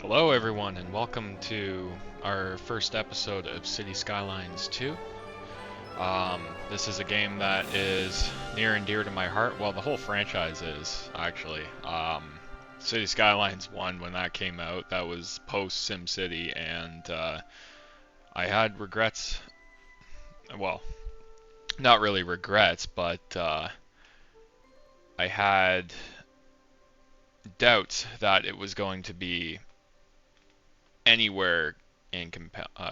Hello, everyone, and welcome to our first episode of City Skylines 2. This is a game that is near and dear to my heart. Well, the whole franchise is, actually. City Skylines 1, when that came out, that was post SimCity, and I had regrets. Well, not really regrets, but I had doubts that it was going to be anywhere in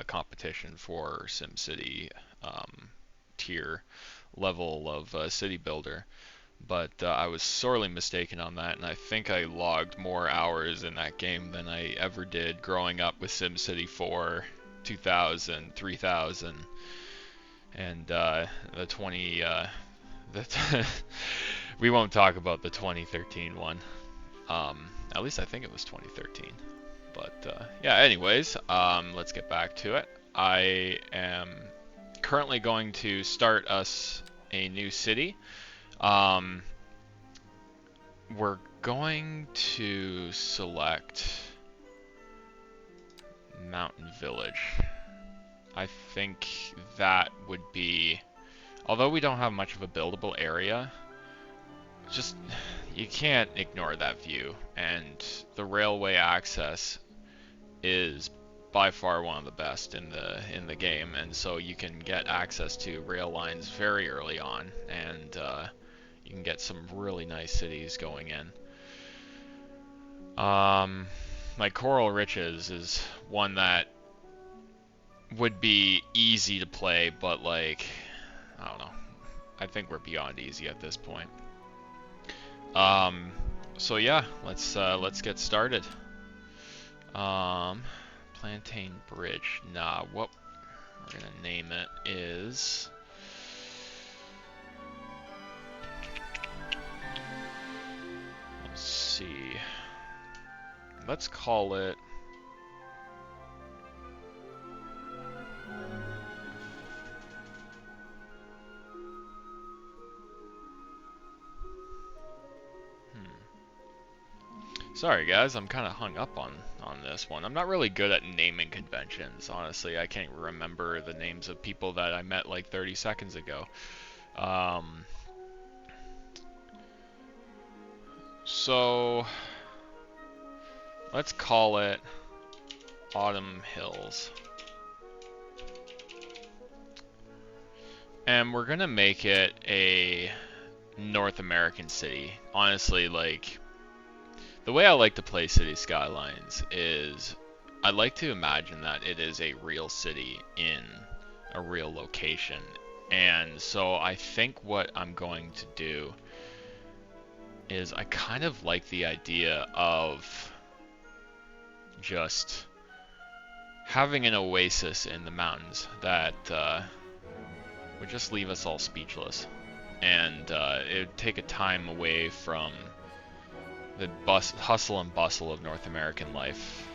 competition for SimCity tier level of city builder. But I was sorely mistaken on that, and I think I logged more hours in that game than I ever did growing up with SimCity 4, 2000, 3000, and the 20. The we won't talk about the 2013 one. At least I think it was 2013. But yeah, anyways, let's get back to it. I am currently going to start us a new city. Um, we're going to select Mountain Village. I think that would be, although we don't have much of a buildable area, just you can't ignore that view, and the railway access is by far one of the best in the game, and so you can get access to rail lines very early on, and you can get some really nice cities going in. Like Coral Riches is one that would be easy to play, but like I don't know. I think we're beyond easy at this point. So yeah, let's get started. Plantain Bridge. Nah, what we're gonna name it is. Let's see. Let's call it. Sorry guys, I'm kind of hung up on this one. I'm not really good at naming conventions, honestly. I can't remember the names of people that I met like 30 seconds ago. So let's call it Autumn Hills. And we're gonna make it a North American city. Honestly, like, the way I like to play City Skylines is I like to imagine that it is a real city in a real location. And so I think what I'm going to do is I kind of like the idea of just having an oasis in the mountains that would just leave us all speechless. And it would take a time away from the hustle and bustle of North American life.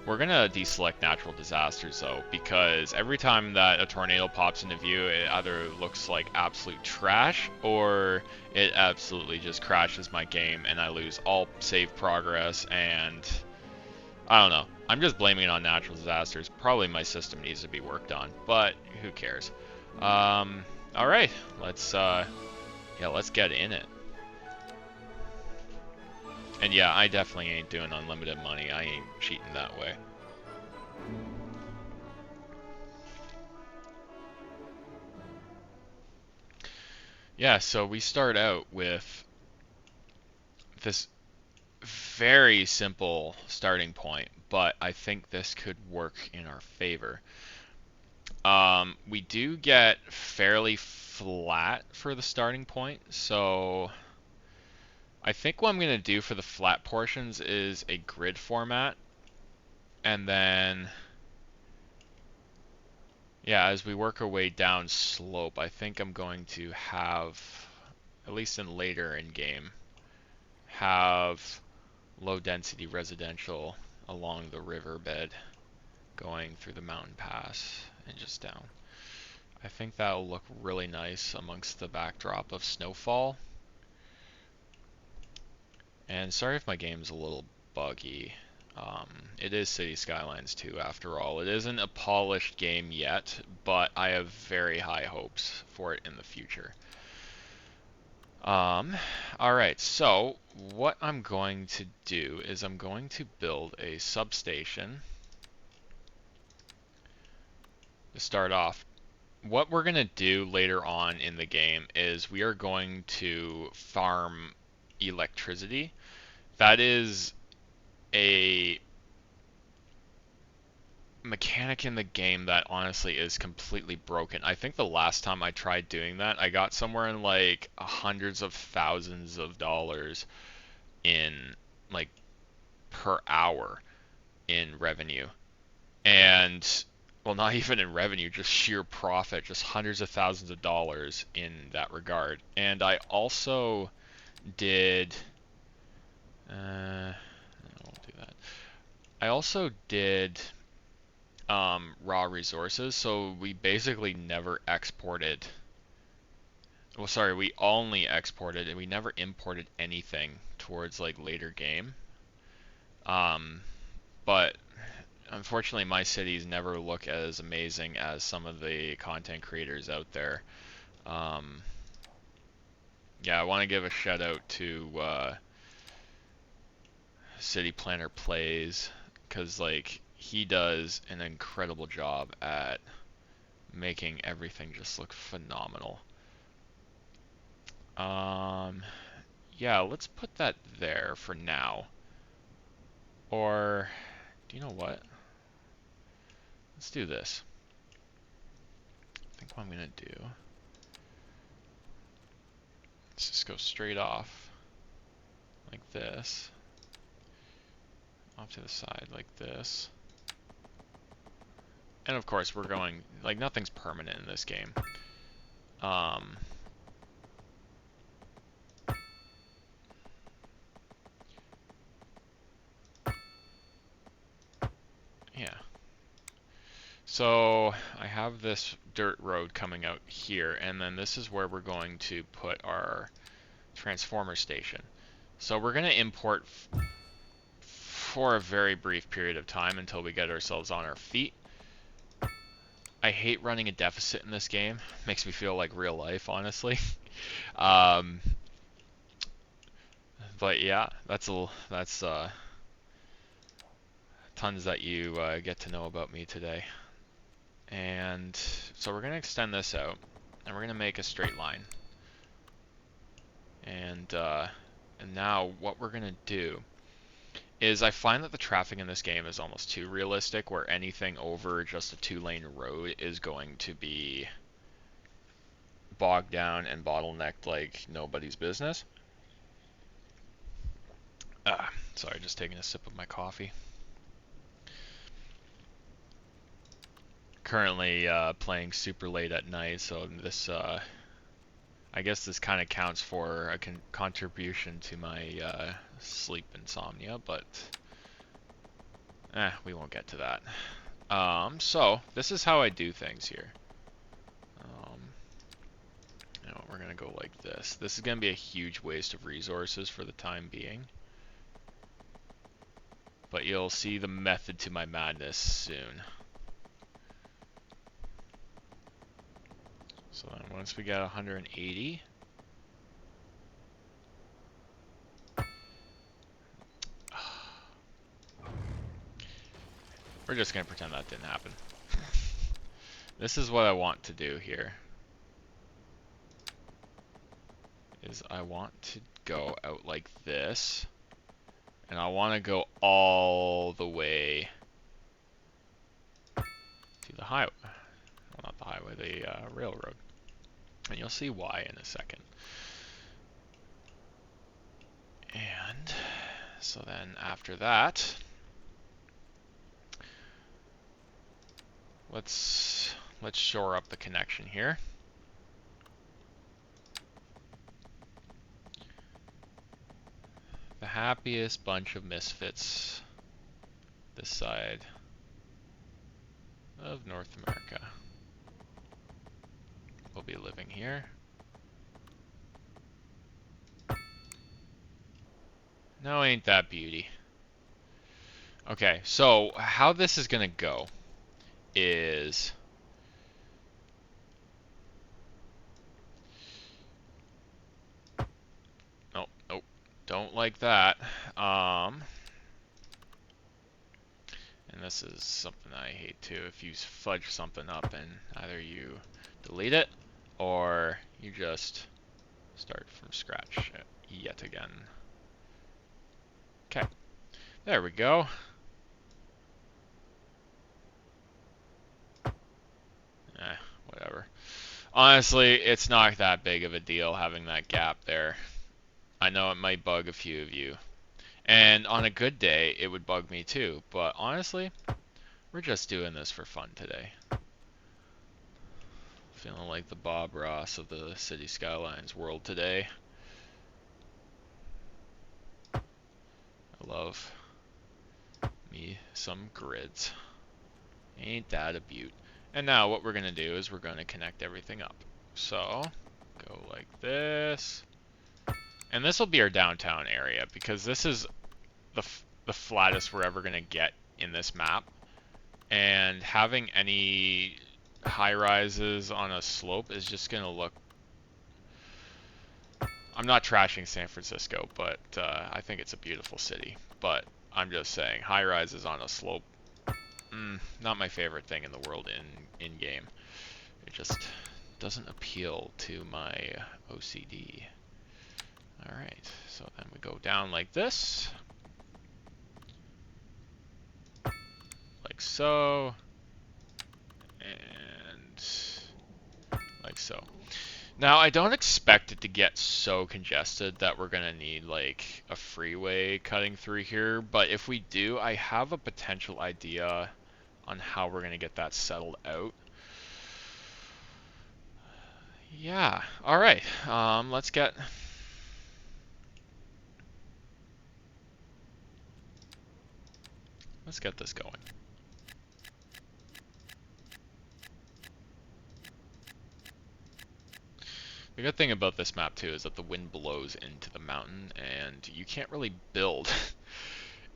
We're gonna deselect natural disasters though, because every time that a tornado pops into view, it either looks like absolute trash or it absolutely just crashes my game and I lose all save progress, and I don't know. I'm just blaming it on natural disasters. Probably my system needs to be worked on, but who cares? All right, let's get in it. And yeah, I definitely ain't doing unlimited money. I ain't cheating that way. Yeah, so we start out with this very simple starting point, but I think this could work in our favor. We do get fairly flat for the starting point, so I think what I'm going to do for the flat portions is a grid format, and then, yeah, as we work our way down slope, I think I'm going to have, at least in later in game, have low density residential along the riverbed going through the mountain pass and just down. I think that'll look really nice amongst the backdrop of snowfall. And sorry if my game's a little buggy. It is City Skylines 2 after all. It isn't a polished game yet, but I have very high hopes for it in the future. Alright, so what I'm going to do is I'm going to build a substation to start off. What we're going to do later on in the game is we are going to farm electricity. That is a mechanic in the game that honestly is completely broken. I think the last time I tried doing that, I got somewhere in like hundreds of thousands of dollars in like per hour in revenue. And well, not even in revenue, just sheer profit, just hundreds of thousands of dollars in that regard. And I also did I won't do that. I also did raw resources, so we basically never exported. Well, sorry, we only exported and we never imported anything towards like later game. But unfortunately, my cities never look as amazing as some of the content creators out there. Um, yeah, I want to give a shout out to City Planner Plays, because like he does an incredible job at making everything just look phenomenal. Yeah, let's put that there for now. Or, do you know what? Let's do this. I think what I'm gonna do, let's just go straight off like this, off to the side like this. And of course we're going, like nothing's permanent in this game. Yeah. So I have this dirt road coming out here, and then this is where we're going to put our transformer station. So we're going to import for a very brief period of time until we get ourselves on our feet. I hate running a deficit in this game. Makes me feel like real life, honestly. But yeah, that's tons that you get to know about me today. And so we're going to extend this out, and we're going to make a straight line. And now what we're going to do is I find that the traffic in this game is almost too realistic, where anything over just a 2-lane road is going to be bogged down and bottlenecked like nobody's business. Sorry, just taking a sip of my coffee. Currently playing super late at night, so this I guess this kind of counts for a contribution to my sleep insomnia, but we won't get to that. So this is how I do things here. We're gonna go like this. This is gonna be a huge waste of resources for the time being, but you'll see the method to my madness soon. So then once we get 180, we're just gonna pretend that didn't happen. This is what I want to do here. Is I want to go out like this, and I want to go all the way to the highway. Well, not the highway, the railroad. And you'll see why in a second. And so then after that, let's shore up the connection here. The happiest bunch of misfits this side of North America will be living here. No, ain't that beauty. Okay, so how this is gonna go is nope, nope, don't like that. Um, and this is something I hate too. If you fudge something up and either you delete it or you just start from scratch yet again. Okay, there we go. Whatever. Honestly, it's not that big of a deal having that gap there. I know it might bug a few of you. And on a good day, it would bug me too. But honestly, we're just doing this for fun today. Feeling like the Bob Ross of the City Skylines world today. I love me some grids. Ain't that a beaut? And now what we're going to do is we're going to connect everything up. So, go like this. And this will be our downtown area because this is the flattest we're ever going to get in this map. And having any high rises on a slope is just going to look... I'm not trashing San Francisco, but I think it's a beautiful city. But I'm just saying, high rises on a slope, not my favorite thing in the world in game. It just doesn't appeal to my OCD. Alright, so then we go down like this. Like so. And like so. Now, I don't expect it to get so congested that we're going to need like a freeway cutting through here, but if we do, I have a potential idea on how we're going to get that settled out. Yeah, all right. Let's get this going. The good thing about this map too is that the wind blows into the mountain and you can't really build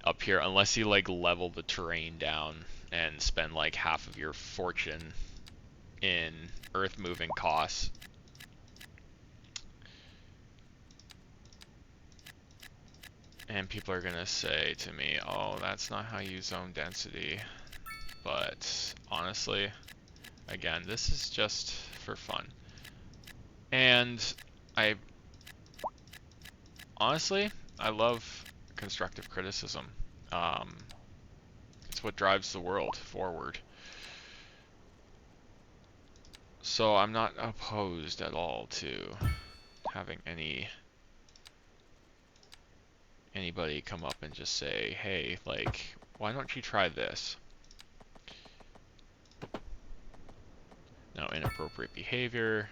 up here unless you like level the terrain down and spend like half of your fortune in earth moving costs. And people are gonna say to me, oh, that's not how you zone density. But honestly, again, this is just for fun. And honestly, I love constructive criticism. It's what drives the world forward. So I'm not opposed at all to having anybody come up and just say, hey, like, why don't you try this? Now, inappropriate behavior,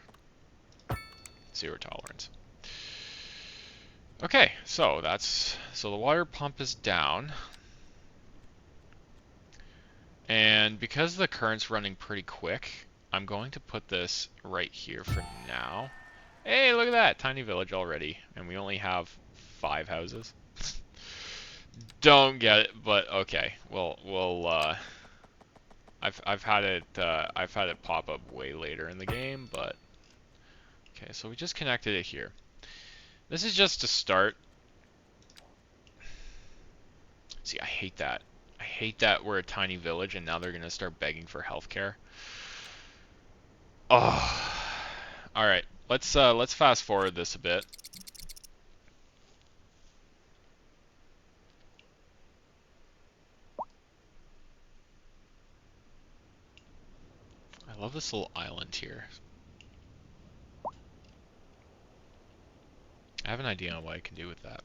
zero tolerance. Okay, so the water pump is down. And because the current's running pretty quick, I'm going to put this right here for now. Hey, look at that, tiny village already, and we only have 5 houses. Don't get it, but okay. I've had it pop up way later in the game, but okay. So we just connected it here. This is just to start. See, I hate that. I hate that we're a tiny village and now they're gonna start begging for healthcare. Oh, all right. Let's fast forward this a bit. I love this little island here. I have an idea on what I can do with that.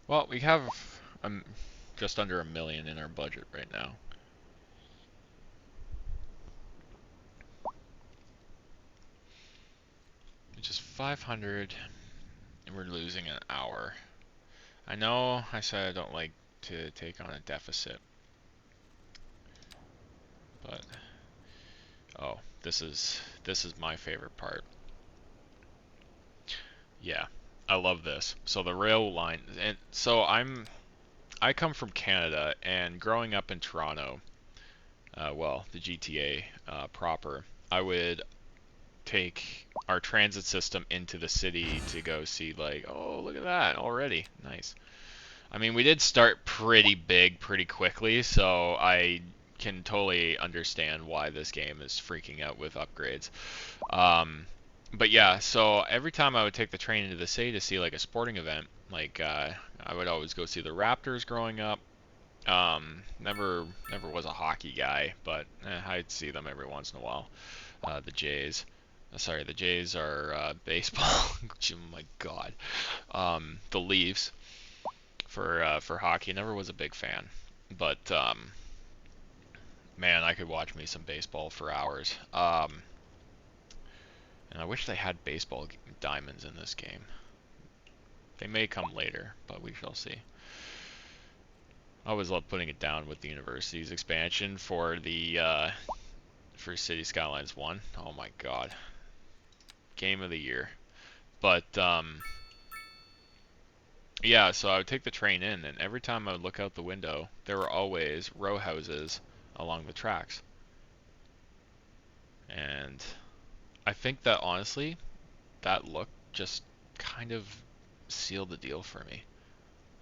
Well, we have just under $1 million in our budget right now. It's just 500, and we're losing an hour. I know I said I don't like to take on a deficit, but oh, this is my favorite part. Yeah, I love this. So the rail line, and so I come from Canada, and growing up in Toronto, well, the GTA proper, I would take our transit system into the city to go see, like, oh, look at that already. Nice. I mean, we did start pretty big pretty quickly, so I can totally understand why this game is freaking out with upgrades. Um, but yeah, so every time I would take the train into the city to see like a sporting event, like I would always go see the Raptors growing up. Never was a hockey guy, but I'd see them every once in a while. The Jays. Sorry, the Jays are baseball. Oh my God. The Leafs for hockey. Never was a big fan, but man, I could watch me some baseball for hours. And I wish they had baseball diamonds in this game. They may come later, but we shall see. I always love putting it down with the university's expansion for the for City Skylines 1. Oh my God, game of the year. But yeah, so I would take the train in, and every time I would look out the window, there were always row houses along the tracks. And I think that honestly, that look just kind of sealed the deal for me.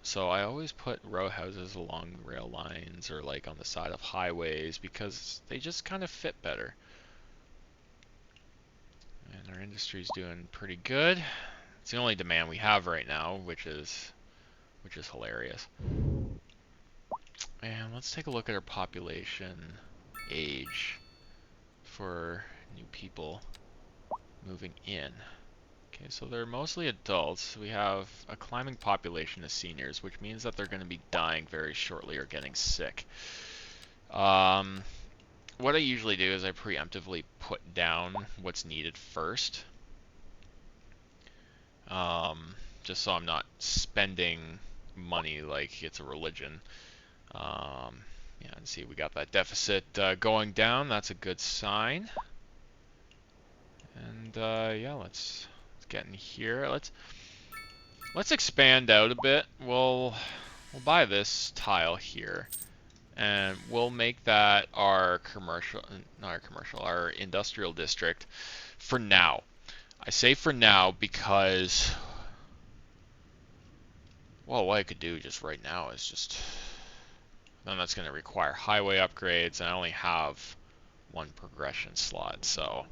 So I always put row houses along rail lines or like on the side of highways because they just kind of fit better. And our industry's doing pretty good. It's the only demand we have right now, which is hilarious. And let's take a look at our population age for new people moving in. Okay, so they're mostly adults. We have a climbing population of seniors, which means that they're going to be dying very shortly or getting sick. What I usually do is I preemptively put down what's needed first, just so I'm not spending money like it's a religion. Yeah, and see, we got that deficit going down. That's a good sign. And yeah, let's get in here. Let's expand out a bit. We'll buy this tile here, and we'll make that our commercial, not our commercial, our industrial district for now. I say for now because, well, what I could do just right now is just, then that's going to require highway upgrades, and I only have one progression slot, so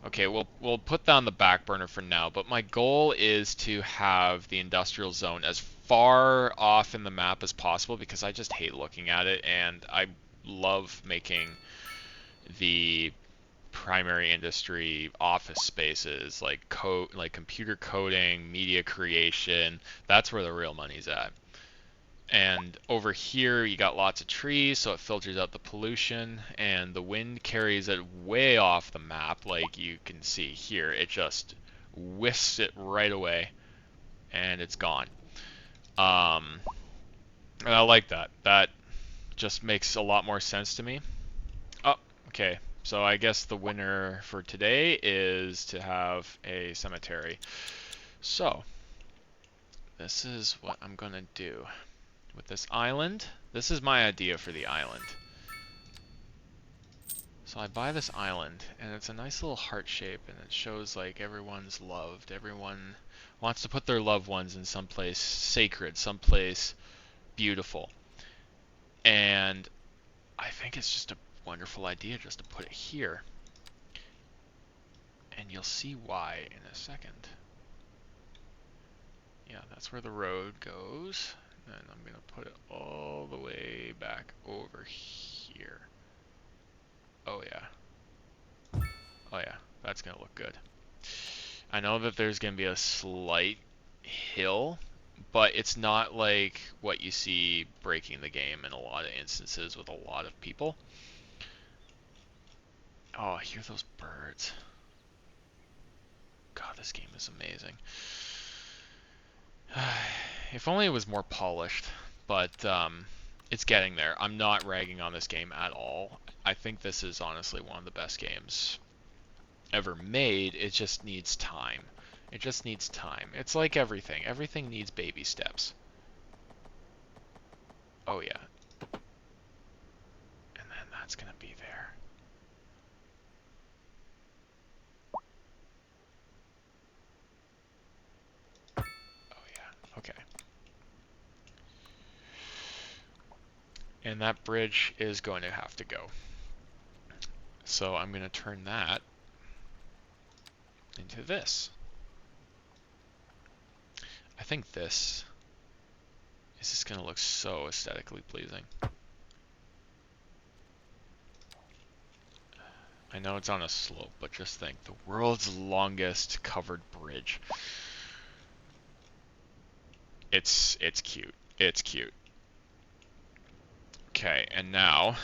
okay, we'll put that on the back burner for now, but my goal is to have the industrial zone as far off in the map as possible because I just hate looking at it, and I love making the primary industry office spaces like code, like computer coding, media creation. That's where the real money's at. And over here, you got lots of trees, so it filters out the pollution, and the wind carries it way off the map, like you can see here. It just whisks it right away, and it's gone. Um, and I like that. That just makes a lot more sense to me. Oh, okay. So I guess the winner for today is to have a cemetery. So, this is what I'm gonna do. With this island, this is my idea for the island. So I buy this island, and it's a nice little heart shape, and it shows like everyone's loved. Everyone wants to put their loved ones in someplace sacred, someplace beautiful. And I think it's just a wonderful idea just to put it here. And you'll see why in a second. Yeah, that's where the road goes. And I'm going to put it all the way back over here. Oh yeah. Oh yeah, that's going to look good. I know that there's going to be a slight hill, but it's not like what you see breaking the game in a lot of instances with a lot of people. Oh, I hear those birds. God, this game is amazing. If only it was more polished, but it's getting there. I'm not ragging on this game at all. I think this is honestly one of the best games ever made. It just needs time. It just needs time. It's like everything. Everything needs baby steps. Oh yeah. And then that's gonna be there. Oh yeah. Okay. And that bridge is going to have to go. So I'm going to turn that into this. I think this is just going to look so aesthetically pleasing. I know it's on a slope, but just think, the world's longest covered bridge. It's cute. It's cute. Okay, and now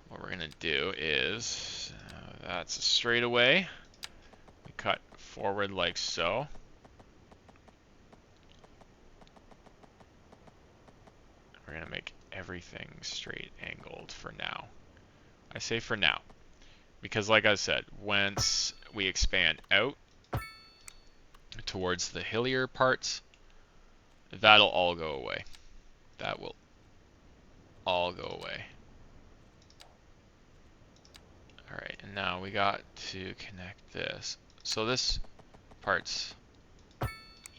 what we're going to do is, that's a straightaway. We cut forward like so. We're going to make everything straight angled for now. I say for now, because like I said, once we expand out towards the hillier parts, that'll all go away. That will all go away. Alright, and now we got to connect this. So this part's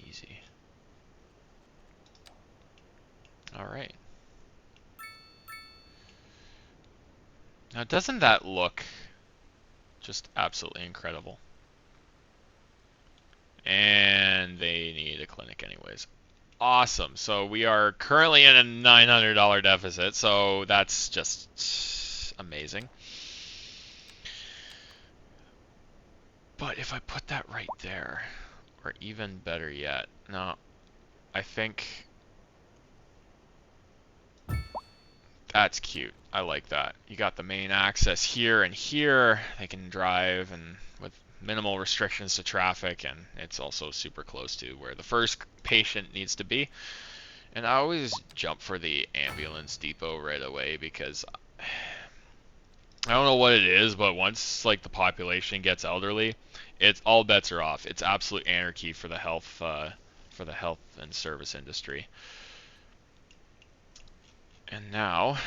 easy. Alright. Now doesn't that look just absolutely incredible? And they need a clinic anyways. Awesome. So we are currently in a $900 deficit, so that's just amazing. But if I put that right there, or even better yet, no, I think that's cute. I like that. You got the main access here and here. They can drive and with minimal restrictions to traffic, and it's also super close to where the first patient needs to be. And I always jump for the ambulance depot right away because I don't know what it is, but once like the population gets elderly, it's all bets are off. It's absolute anarchy for the health and service industry. And now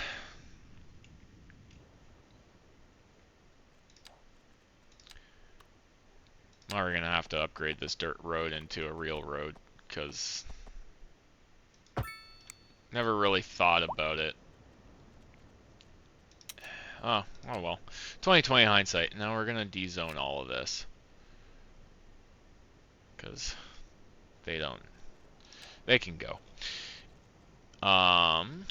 we're gonna have to upgrade this dirt road into a real road because never really thought about it. Oh well. 2020 hindsight. Now we're gonna de-zone all of this because they can go. And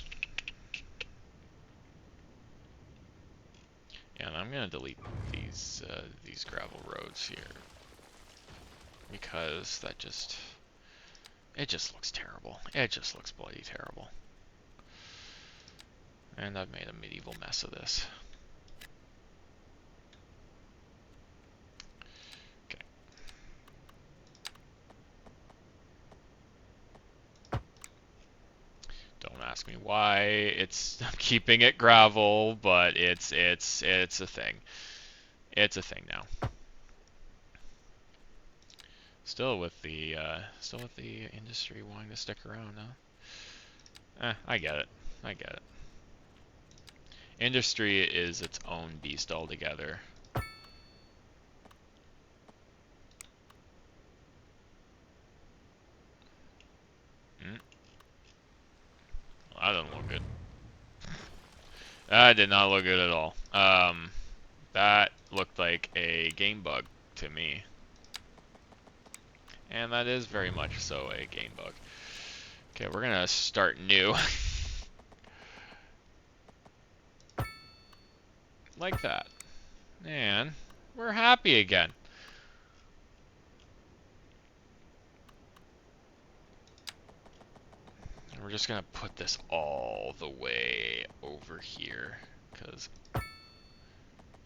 I'm gonna delete these gravel roads here because it just looks terrible. It just looks bloody terrible. And I've made a medieval mess of this. Okay. Don't ask me why I'm keeping it gravel, but it's a thing. It's a thing now. Still with the industry wanting to stick around, huh? I get it. I get it. Industry is its own beast altogether. Well, that doesn't look good. That did not look good at all. That looked like a game bug to me. And that is very much so a game bug. Okay, we're gonna start new. Like that. And we're happy again. And we're just gonna put this all the way over here, because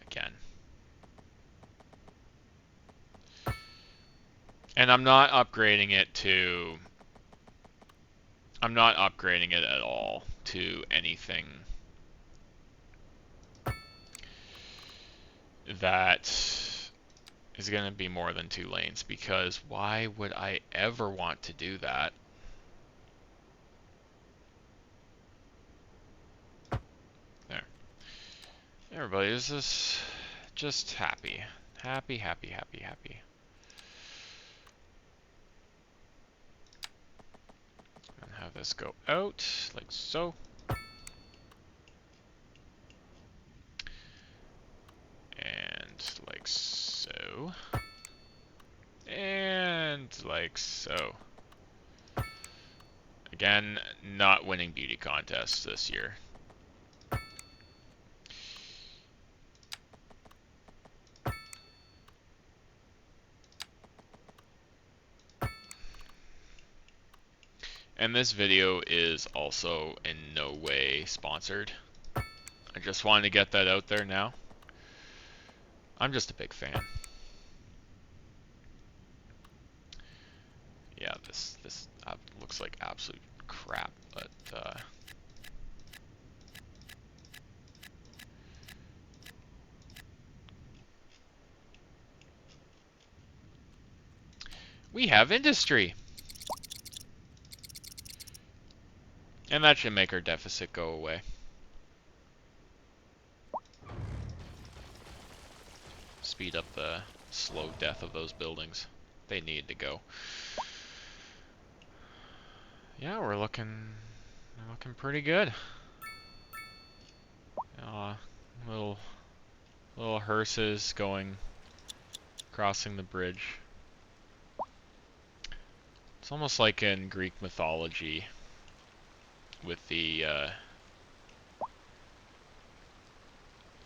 again. And I'm not upgrading it at all to anything that is going to be more than 2 lanes, because why would I ever want to do that? Everybody is just happy. Happy, happy, happy, happy. And have this go out, like so. And like so. And like so. Again, not winning beauty contests this year. And this video is also in no way sponsored. I just wanted to get that out there now. I'm just a big fan. Yeah, this looks like absolute crap, but we have industry. And that should make our deficit go away. Speed up the slow death of those buildings. They need to go. Yeah, we're looking pretty good. Little hearses crossing the bridge. It's almost like in Greek mythology with the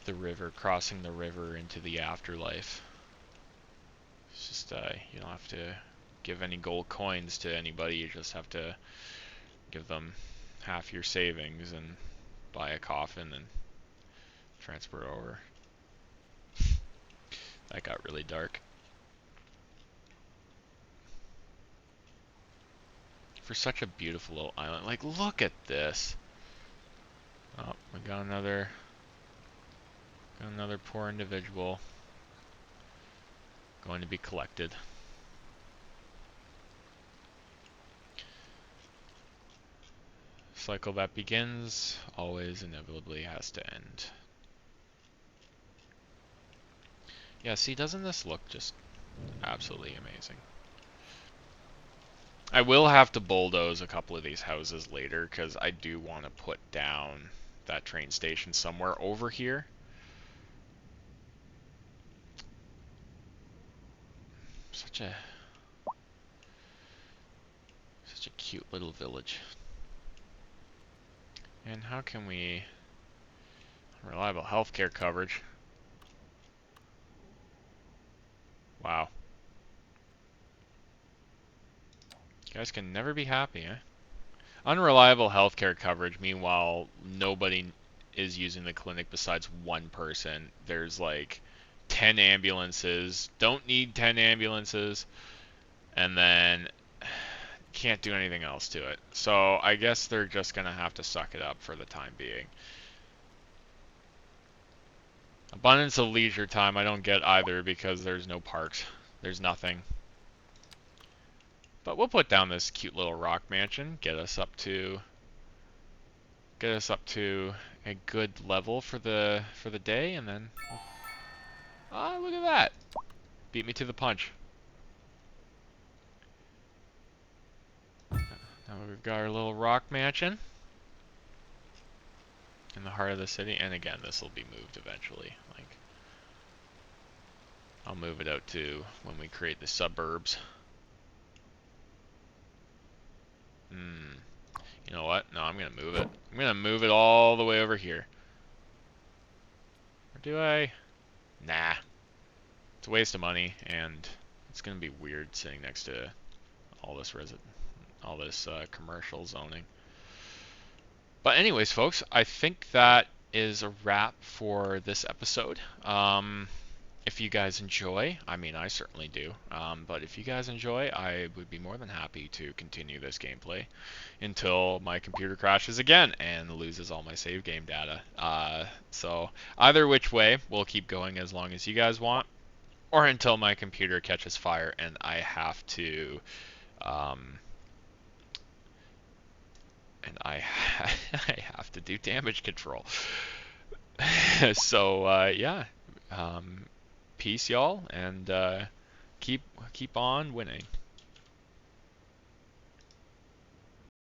river, crossing the river into the afterlife. It's just you don't have to give any gold coins to anybody, you just have to give them half your savings and buy a coffin and transfer it over. That got really dark. For such a beautiful little island. Like, look at this. Oh, we got another poor individual going to be collected. Cycle that begins always inevitably has to end. Yeah, see, doesn't this look just absolutely amazing? I will have to bulldoze a couple of these houses later because I do want to put down that train station somewhere over here. Such a cute little village. And how can we... Reliable healthcare coverage. Wow. You guys can never be happy, eh? Unreliable healthcare coverage, meanwhile, nobody is using the clinic besides one person. There's like 10 ambulances, don't need 10 ambulances, and then can't do anything else to it. So I guess they're just gonna have to suck it up for the time being. Abundance of leisure time I don't get either because there's no parks. There's nothing. But we'll put down this cute little rock mansion, get us up to a good level for the day, and then look at that. Beat me to the punch. Now we've got our little rock mansion in the heart of the city, and again, this will be moved eventually. Like, I'll move it out to when we create the suburbs. You know what? No, I'm gonna move it. I'm gonna move it all the way over here. Or do I? Nah. It's a waste of money, and it's gonna be weird sitting next to all this commercial zoning. But anyways, folks, I think that is a wrap for this episode. If you guys enjoy, I mean, I certainly do, but if you guys enjoy, I would be more than happy to continue this gameplay until my computer crashes again and loses all my save game data. So either which way, we'll keep going as long as you guys want, or until my computer catches fire and I have to I have to do damage control. So yeah, um, peace, y'all, and keep keep on winning.